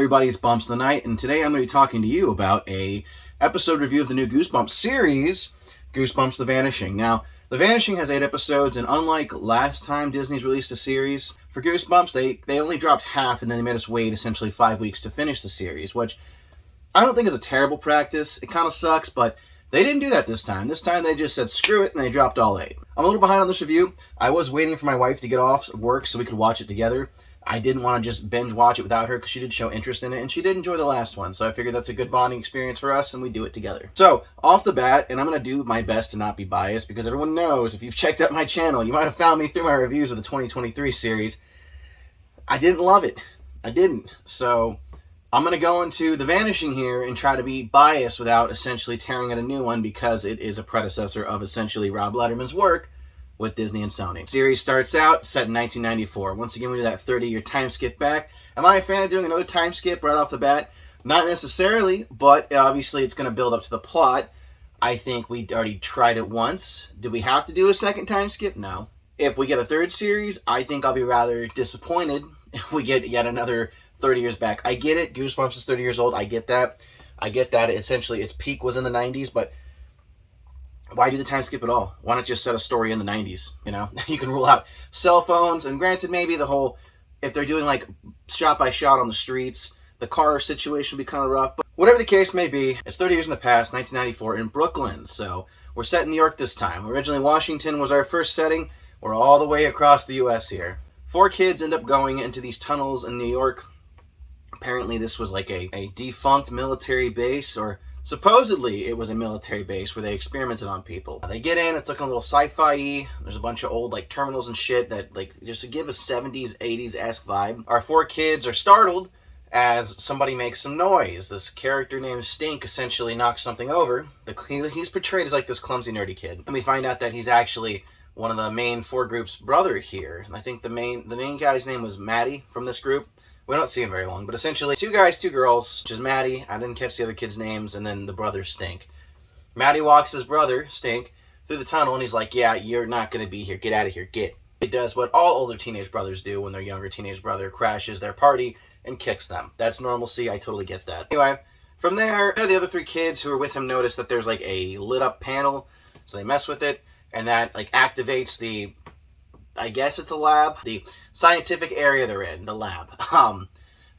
everybody, it's Bumps of the Night, and today I'm going to be talking to you about a episode review of the new Goosebumps series, Goosebumps The Vanishing. Now, The Vanishing has 8 episodes, and unlike last time Disney's released a series for Goosebumps, they only dropped half, and then they made us wait essentially 5 weeks to finish the series, which I don't think is a terrible practice. It kind of sucks, but they didn't do that this time. This time they just said screw it, and they dropped all 8. I'm a little behind on this review. I was waiting for my wife to get off work so we could watch it together. I didn't want to just binge watch it without her because she did show interest in it, and she did enjoy the last one, so I figured that's a good bonding experience for us, and we do it together. So, off the bat, and I'm going to do my best to not be biased, because everyone knows, if you've checked out my channel, you might have found me through my reviews of the 2023 series. I didn't love it. I didn't. So, I'm going to go into The Vanishing here and try to be biased without essentially tearing at a new one, because it is a predecessor of essentially Rob Letterman's work with Disney and Sony. The series starts out set in 1994. Once again, we do that 30-year time skip back. Am I a fan of doing another time skip right off the bat? Not necessarily, but obviously it's going to build up to the plot. I think we already tried it once. Do we have to do a second time skip? No. If we get a third series, I think I'll be rather disappointed if we get yet another 30 years back. I get it. Goosebumps is 30 years old. I get that. I get that. Essentially, its peak was in the 90s, but why do the time skip at all? Why not just set a story in the 90s? You know, you can rule out cell phones, and granted, maybe the whole, if they're doing like shot by shot on the streets, the car situation would be kind of rough. But whatever the case may be, it's 30 years in the past, 1994 in Brooklyn. So we're set in New York this time. Originally, Washington was our first setting. We're all the way across the U.S. here. 4 kids end up going into these tunnels in New York. Apparently, this was like a defunct military base, or supposedly it was a military base where they experimented on people. They get in, it's looking a little sci-fi-y. There's a bunch of old like terminals and shit that like just to give a 70s, 80s-esque vibe. Our 4 kids are startled as somebody makes some noise. This character named Stink essentially knocks something over. He's portrayed as like this clumsy, nerdy kid. And we find out that he's actually one of the main 4 group's brother here. And I think the main guy's name was Maddie from this group. We don't see him very long, but essentially 2 guys, 2 girls, which is Maddie. I didn't catch the other kids' names, and then the brother Stink. Maddie walks his brother, Stink, through the tunnel, and he's like, yeah, you're not going to be here. Get out of here. Get. He does what all older teenage brothers do when their younger teenage brother crashes their party and kicks them. That's normalcy. I totally get that. Anyway, from there, the other 3 kids who are with him notice that there's like a lit-up panel, so they mess with it, and that like activates the, I guess it's a lab, the scientific area they're in, the lab.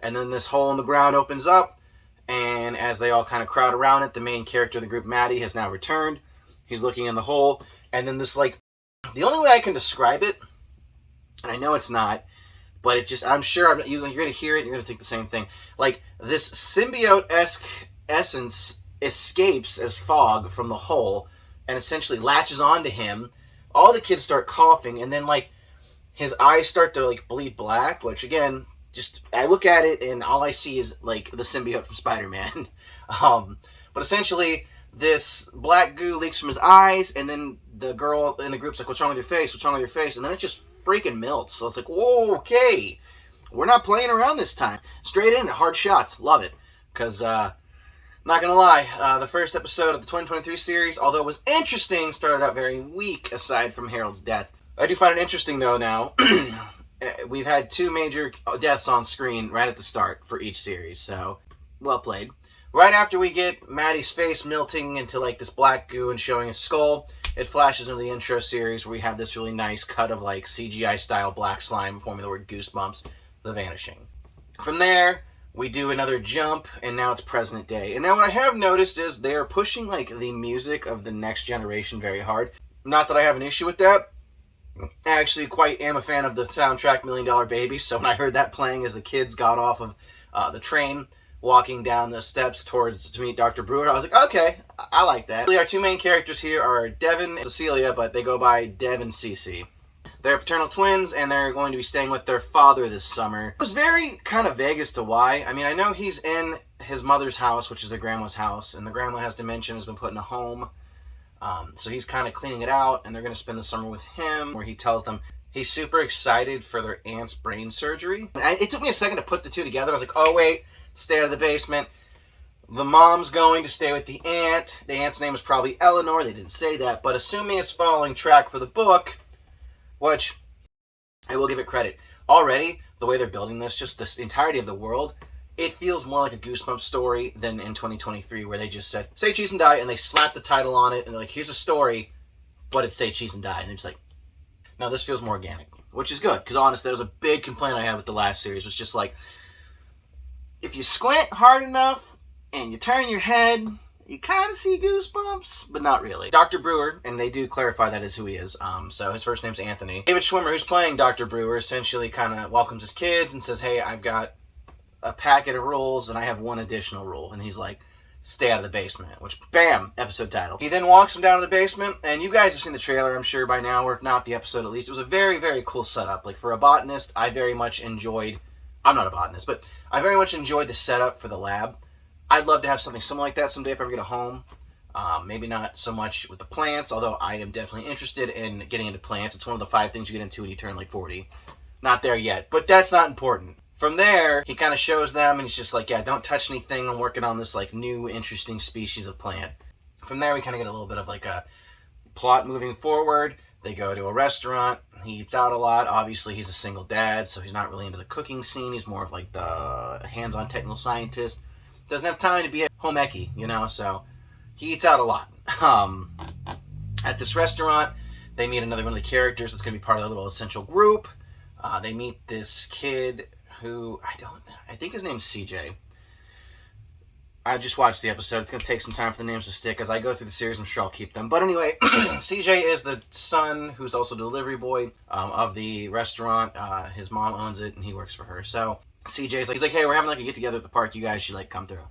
And then this hole in the ground opens up, and as they all kind of crowd around it, the main character of the group, Maddie, has now returned. He's looking in the hole, and then this, like, the only way I can describe it, and I know it's not, but it just, I'm sure you're going to hear it, and you're going to think the same thing. Like, this symbiote-esque essence escapes as fog from the hole, and essentially latches onto him. All the kids start coughing, and then, like, his eyes start to, like, bleed black, which, again, just, I look at it, and all I see is, like, the symbiote from Spider-Man. But essentially, this black goo leaks from his eyes, and then the girl in the group's like, what's wrong with your face? What's wrong with your face? And then it just freaking melts. So it's like, whoa, okay. We're not playing around this time. Straight in, hard shots. Love it. Because, not gonna lie, the first episode of the 2023 series, although it was interesting, started out very weak aside from Harold's death. I do find it interesting, though, now. We've had 2 major deaths on screen right at the start for each series, so well played. Right after we get Maddie's face melting into like this black goo and showing his skull, it flashes into the intro series where we have this really nice cut of like CGI-style black slime forming the word Goosebumps The Vanishing. From there, we do another jump, and now it's present day. And now what I have noticed is they are pushing like the music of the next generation very hard. Not that I have an issue with that. I actually quite am a fan of the soundtrack $1 Million Baby, so when I heard that playing as the kids got off of the train, walking down the steps to meet Dr. Brewer, I was like, okay, I like that. Our 2 main characters here are Devin and Cecilia, but they go by Dev and Cece. They're fraternal twins, and they're going to be staying with their father this summer. It was very kind of vague as to why. I mean, I know he's in his mother's house, which is their grandma's house, and the grandma has dementia and has been put in a home. So he's kind of cleaning it out, and they're going to spend the summer with him, where he tells them he's super excited for their aunt's brain surgery. It took me a second to put the 2 together. I was like, oh, wait, stay out of the basement. The mom's going to stay with the aunt. The aunt's name is probably Eleanor. They didn't say that, but assuming it's following track for the book, which I will give it credit. Already, the way they're building this, just this entirety of the world, It feels more like a Goosebumps story than in 2023, where they just said, say cheese and die, and they slapped the title on it, and they're like, here's a story, but it's say cheese and die. And they're just like, no, this feels more organic, which is good, because honestly, that was a big complaint I had with the last series. It was just like, if you squint hard enough, and you turn your head, you kind of see Goosebumps, but not really. Dr. Brewer, and they do clarify that is who he is, so his first name's Anthony. David Schwimmer, who's playing Dr. Brewer, essentially kind of welcomes his kids and says, hey, I've got a packet of rules, and I have one additional rule. And he's like, stay out of the basement, which, bam, episode title. He then walks him down to the basement, and you guys have seen the trailer, I'm sure, by now, or if not, the episode at least. It was a very, very cool setup. Like, for a botanist, I very much enjoyed... I'm not a botanist, but I very much enjoyed the setup for the lab. I'd love to have something similar like that someday if I ever get a home. Maybe not so much with the plants, although I am definitely interested in getting into plants. It's one of the 5 things you get into when you turn like 40. Not there yet, but that's not important. From there, he kind of shows them, and he's just like, yeah, don't touch anything. I'm working on this like new, interesting species of plant. From there, we kind of get a little bit of like a plot moving forward. They go to a restaurant. He eats out a lot. Obviously, he's a single dad, so he's not really into the cooking scene. He's more of like the hands-on technical scientist. Doesn't have time to be a home eccy, you know, so he eats out a lot. At this restaurant, they meet another one of the characters that's going to be part of the little essential group. They meet this kid who, I think his name's CJ. I just watched the episode. It's going to take some time for the names to stick. As I go through the series, I'm sure I'll keep them. But anyway, CJ is the son who's also the delivery boy of the restaurant. His mom owns it, and he works for her. So CJ's like, he's like, hey, we're having like a get-together at the park. You guys should like come through.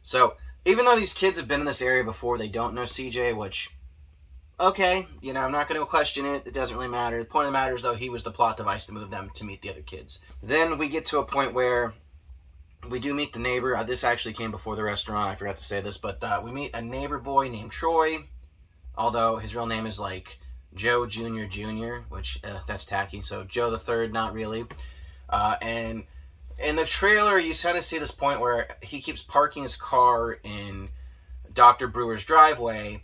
So even though these kids have been in this area before, they don't know CJ, which, okay, you know, I'm not going to question it. It doesn't really matter. The point of the matter is, though, he was the plot device to move them to meet the other kids. Then we get to a point where we do meet the neighbor. This actually came before the restaurant. I forgot to say this, but we meet a neighbor boy named Troy, although his real name is like Joe Jr. Jr., which that's tacky. So Joe the Third, not really. And in the trailer, you kind of see this point where he keeps parking his car in Dr. Brewer's driveway,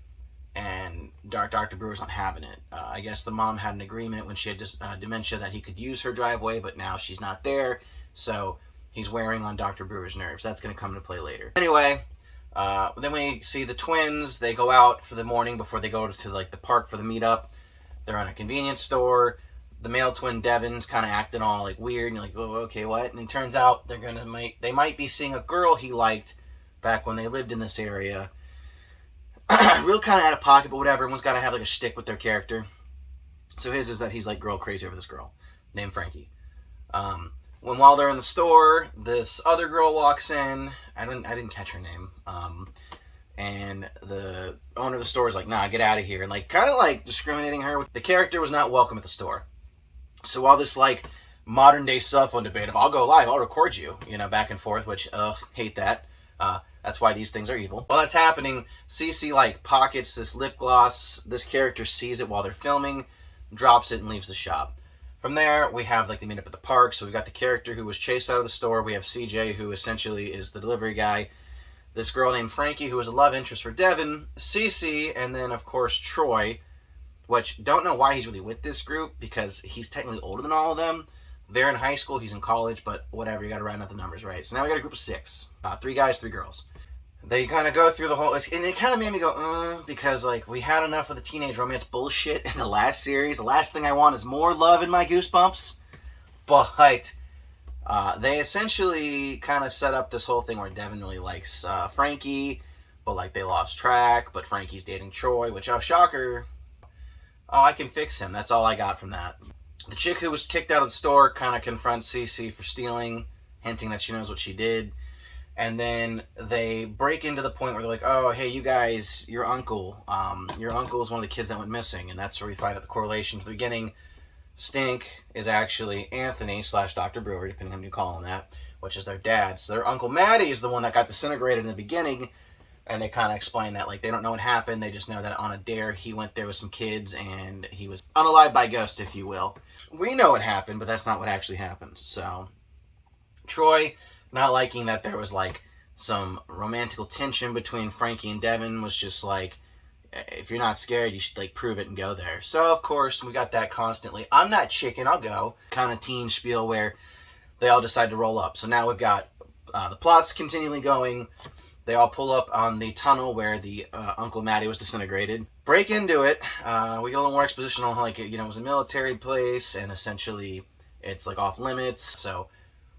and Dr. Brewer's not having it. I guess the mom had an agreement when she had dementia that he could use her driveway, but now she's not there, so he's wearing on Dr. Brewer's nerves. That's going to come into play later. Anyway, then we see the twins. They go out for the morning before they go to like the park for the meetup. They're on a convenience store. The male twin Devin's kind of acting all like weird, and you're like, oh, okay, what? And it turns out they might be seeing a girl he liked back when they lived in this area. Real kind of out of pocket, but whatever. Everyone's got to have like a shtick with their character. So his is that he's like girl crazy over this girl named Frankie. While they're in the store, this other girl walks in. I didn't catch her name. And the owner of the store is like, nah, get out of here. And like kind of like discriminating her. The character was not welcome at the store. So while this like modern day cell phone debate of I'll go live, I'll record you, you know, back and forth, which hate that. That's why these things are evil. While that's happening, Cece like pockets this lip gloss. This character sees it while they're filming, drops it, and leaves the shop. From there, we have like the meetup at the park. So we got the character who was chased out of the store. We have CJ, who essentially is the delivery guy. This girl named Frankie, who is a love interest for Devin. Cece, and then of course Troy, which don't know why he's really with this group because he's technically older than all of them. They're in high school, he's in college, but whatever, you got to round out the numbers, right? So now we got a group of 6, 3 guys, 3 girls. They kind of go through the whole, and it kind of made me go, because like we had enough of the teenage romance bullshit in the last series. The last thing I want is more love in my Goosebumps. But they essentially kind of set up this whole thing where Devin really likes Frankie, but like they lost track. But Frankie's dating Troy, which, oh shocker, I can fix him. That's all I got from that. The chick who was kicked out of the store kind of confronts Cece for stealing, hinting that she knows what she did. And then they break into the point where they're like, oh, hey, you guys, your uncle is one of the kids that went missing. And that's where we find out the correlation from the beginning. Stink is actually Anthony / Dr. Brewer, depending on who you call him that, which is their dad. So their Uncle Matty is the one that got disintegrated in the beginning. And they kind of explain that, like, they don't know what happened. They just know that on a dare, he went there with some kids, and he was unalived by ghost, if you will. We know what happened, but that's not what actually happened. So Troy, not liking that there was, like, some romantical tension between Frankie and Devin, was just like, if you're not scared, you should, like, prove it and go there. So, of course, we got that constantly. I'm not chicken, I'll go. Kind of teen spiel where they all decide to roll up. So now we've got The plot's continually going. They all pull up on the tunnel where the Uncle Matty was disintegrated. Break into it. We get a little more exposition on, like, it was a military place, and essentially it's like off limits. So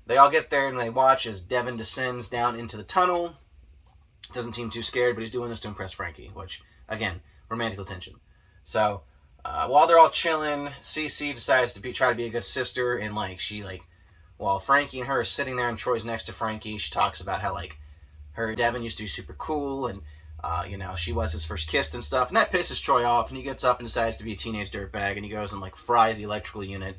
they all get there and they watch as Devin descends down into the tunnel. Doesn't seem too scared, but he's doing this to impress Frankie, which, again, romantic tension. So while they're all chilling, Cece decides to try to be a good sister, and while Frankie and her are sitting there and Troy's next to Frankie, she talks about how her Devin used to be super cool, and she was his first kiss and stuff, and that pisses Troy off, and he gets up and decides to be a teenage dirtbag, and he goes and fries the electrical unit,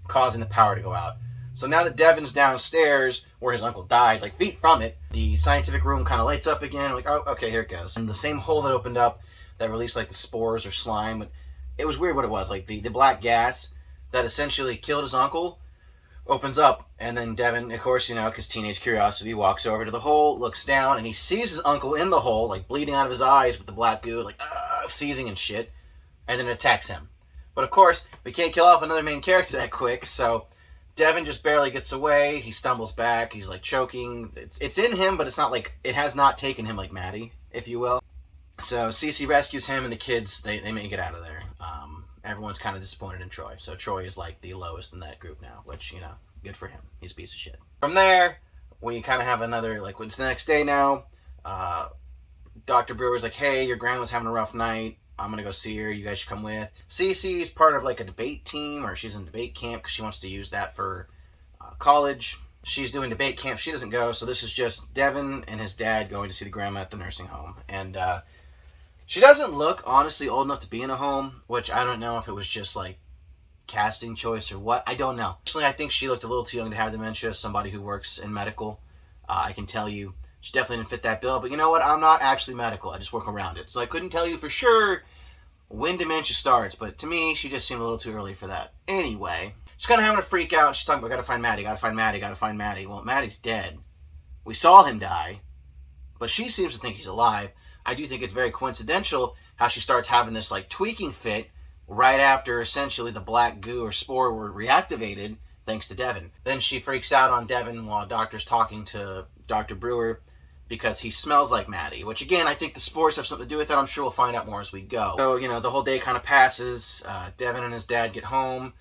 causing the power to go out. So now that Devin's downstairs, where his uncle died, feet from it, the scientific room kind of lights up again. Oh, okay, here it goes. And the same hole that opened up that released the spores or slime, but it was weird what it was. The black gas that essentially killed his uncle opens up, and then Devin, of course, because teenage curiosity, walks over to the hole, looks down, and he sees his uncle in the hole, bleeding out of his eyes with the black goo, seizing and shit, and then attacks him. But of course, we can't kill off another main character that quick, so Devin just barely gets away. He stumbles back. He's choking. It's in him, but it's not it has not taken him like Maddie, if you will. So Cece rescues him, and the kids, they make it out of there. Everyone's kind of disappointed in Troy. So Troy is the lowest in that group now, which, good for him. He's a piece of shit. From there, we kind of have another, it's the next day now. Dr. Brewer's hey, your grandma's having a rough night. I'm going to go see her. You guys should come with. Cece's part of a debate team, or she's in debate camp because she wants to use that for college. She's doing debate camp. She doesn't go, so this is just Devin and his dad going to see the grandma at the nursing home. And she doesn't look, honestly, old enough to be in a home, which I don't know if it was just casting choice or what. I don't know. Personally, I think she looked a little too young to have dementia. Somebody who works in medical, I can tell you, she definitely didn't fit that bill. But you know what? I'm not actually medical. I just work around it. So I couldn't tell you for sure when dementia starts. But to me, she just seemed a little too early for that. Anyway, she's kind of having a freak out. She's talking about, gotta find Maddie, gotta find Maddie, gotta find Maddie. Well, Maddie's dead. We saw him die. But she seems to think he's alive. I do think it's very coincidental how she starts having this tweaking fit right after essentially the black goo or spore were reactivated thanks to Devin. Then she freaks out on Devin while Doctor's talking to Dr. Brewer because he smells like Maddie, which again, I think the spores have something to do with that. I'm sure we'll find out more as we go. So, the whole day kind of passes. Devin and his dad get home.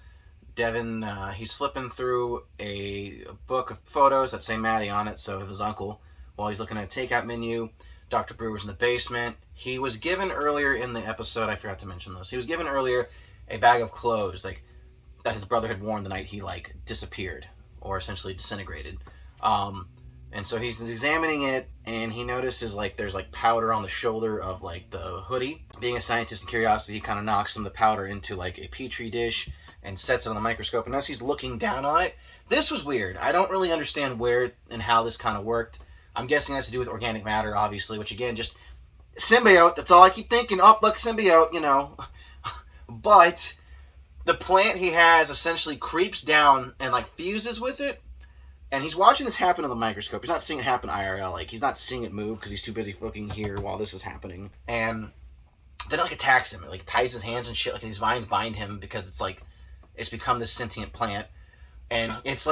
Devin, he's flipping through a book of photos that say Maddie on it, so of his uncle, while he's looking at a takeout menu. Dr. Brewer's in the basement. He was given earlier in the episode, I forgot to mention this, he was given earlier a bag of clothes that his brother had worn the night he disappeared, or essentially disintegrated. And so he's examining it, and he notices there's powder on the shoulder of the hoodie. Being a scientist and curiosity, he kind of knocks some of the powder into a petri dish and sets it on the microscope. And as he's looking down on it, this was weird. I don't really understand where and how this kind of worked. I'm guessing it has to do with organic matter, obviously, which again, just symbiote. That's all I keep thinking. Oh, look, symbiote, But the plant he has essentially creeps down and fuses with it. And he's watching this happen on the microscope. He's not seeing it happen IRL. He's not seeing it move because he's too busy looking here while this is happening. And then it attacks him. It ties his hands and shit. These vines bind him because it's become this sentient plant. And it's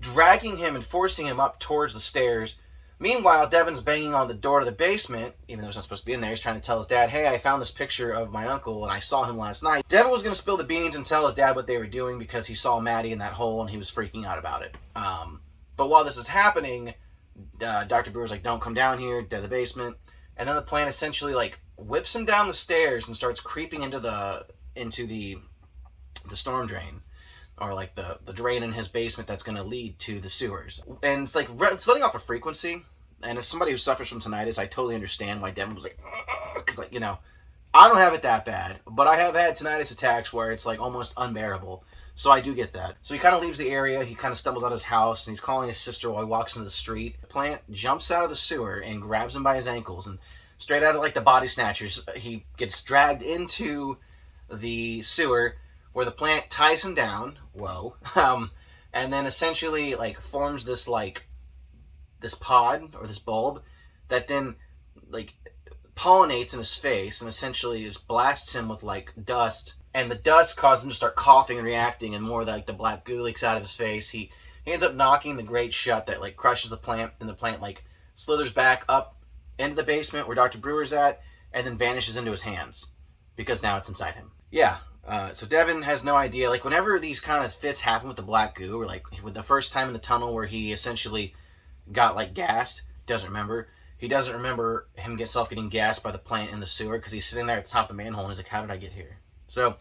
dragging him and forcing him up towards the stairs. Meanwhile, Devin's banging on the door to the basement, even though he's not supposed to be in there. He's trying to tell his dad, hey, I found this picture of my uncle, and I saw him last night. Devin was going to spill the beans and tell his dad what they were doing because he saw Maddie in that hole, and he was freaking out about it. But while this is happening, Dr. Brewer's don't come down here, to the basement. And then the plant essentially, whips him down the stairs and starts creeping into the storm drain. Or the drain in his basement that's going to lead to the sewers. And it's it's letting off a frequency. And as somebody who suffers from tinnitus, I totally understand why Devin was because I don't have it that bad, but I have had tinnitus attacks where it's almost unbearable. So I do get that. So he kind of leaves the area, he kind of stumbles out of his house, and he's calling his sister while he walks into the street. The plant jumps out of the sewer and grabs him by his ankles, and straight out of the Body Snatchers, he gets dragged into the sewer, where the plant ties him down, and then essentially forms this this pod or this bulb that then pollinates in his face and essentially just blasts him with dust, and the dust causes him to start coughing and reacting, and more the black goo leaks out of his face. He He ends up knocking the grate shut that like crushes the plant, and the plant like slithers back up into the basement where Dr. Brewer's at, and then vanishes into his hands because now it's inside him. Yeah. So Devin has no idea. Like whenever these kind of fits happen with the black goo, or like with the first time in the tunnel where he essentially got like gassed, doesn't remember. He doesn't remember himself getting gassed by the plant in the sewer because he's sitting there at the top of the manhole and he's like, how did I get here? So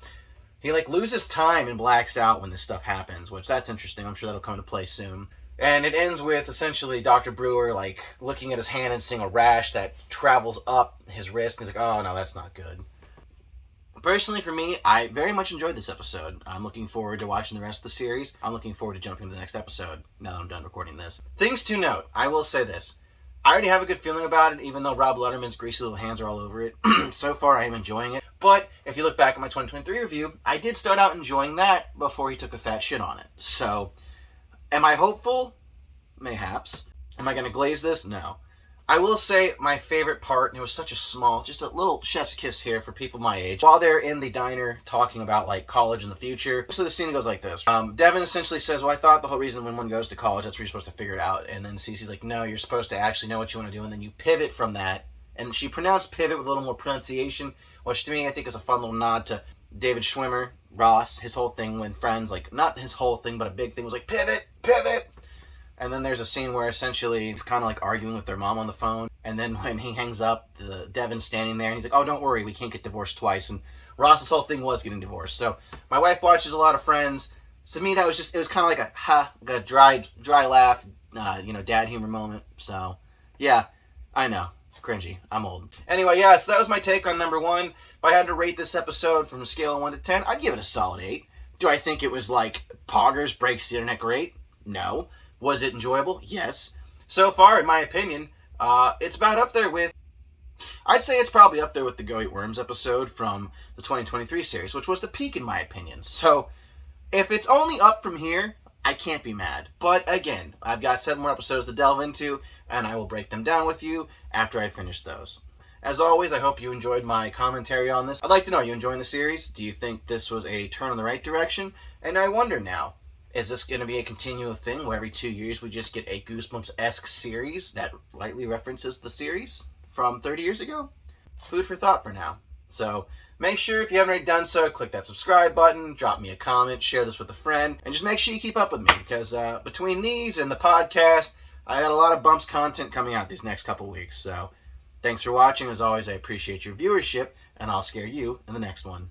he like loses time and blacks out when this stuff happens, which that's interesting. I'm sure that'll come into play soon. And it ends with essentially Dr. Brewer like looking at his hand and seeing a rash that travels up his wrist. He's like, oh no, that's not good. Personally, for me, I very much enjoyed this episode. I'm looking forward to watching the rest of the series. I'm looking forward to jumping to the next episode now that I'm done recording this. Things to note. I will say this. I already have a good feeling about it, even though Rob Letterman's greasy little hands are all over it. So far, I am enjoying it. But if you look back at my 2023 review, I did start out enjoying that before he took a fat shit on it. So, am I hopeful? Mayhaps. Am I going to glaze this? No. I will say my favorite part, and it was such a small, just a little chef's kiss here for people my age, while they're in the diner talking about like college in the future. So the scene goes like this. Devin essentially says, well, I thought the whole reason when one goes to college, that's where you're supposed to figure it out. And then Cece's like, no, you're supposed to actually know what you want to do. And then you pivot from that. And she pronounced pivot with a little more pronunciation, which to me I think is a fun little nod to David Schwimmer, Ross, his whole thing when Friends, like not his whole thing, but a big thing was like pivot, pivot. And then there's a scene where essentially he's kind of like arguing with their mom on the phone. And then when he hangs up, Devin's standing there and he's like, oh, don't worry, we can't get divorced twice. And Ross's whole thing was getting divorced. So my wife watches a lot of Friends. So to me, that was just, it was kind of like a dry laugh, dad humor moment. So yeah, I know. Cringy. I'm old. Anyway, yeah, so that was my take on number 1. If I had to rate this episode from a scale of 1 to 10, I'd give it a solid 8. Do I think it was like Poggers Breaks the Internet great? No. Was it enjoyable? Yes. So far, in my opinion, it's about up there with... I'd say it's probably up there with the Go Eat Worms episode from the 2023 series, which was the peak in my opinion. So, if it's only up from here, I can't be mad. But again, I've got 7 more episodes to delve into, and I will break them down with you after I finish those. As always, I hope you enjoyed my commentary on this. I'd like to know, are you enjoying the series? Do you think this was a turn in the right direction? And I wonder now, is this going to be a continual thing where every 2 years we just get a Goosebumps-esque series that lightly references the series from 30 years ago? Food for thought for now. So make sure, if you haven't already done so, click that subscribe button, drop me a comment, share this with a friend, and just make sure you keep up with me, because between these and the podcast, I got a lot of Bumps content coming out these next couple weeks. So thanks for watching. As always, I appreciate your viewership, and I'll scare you in the next one.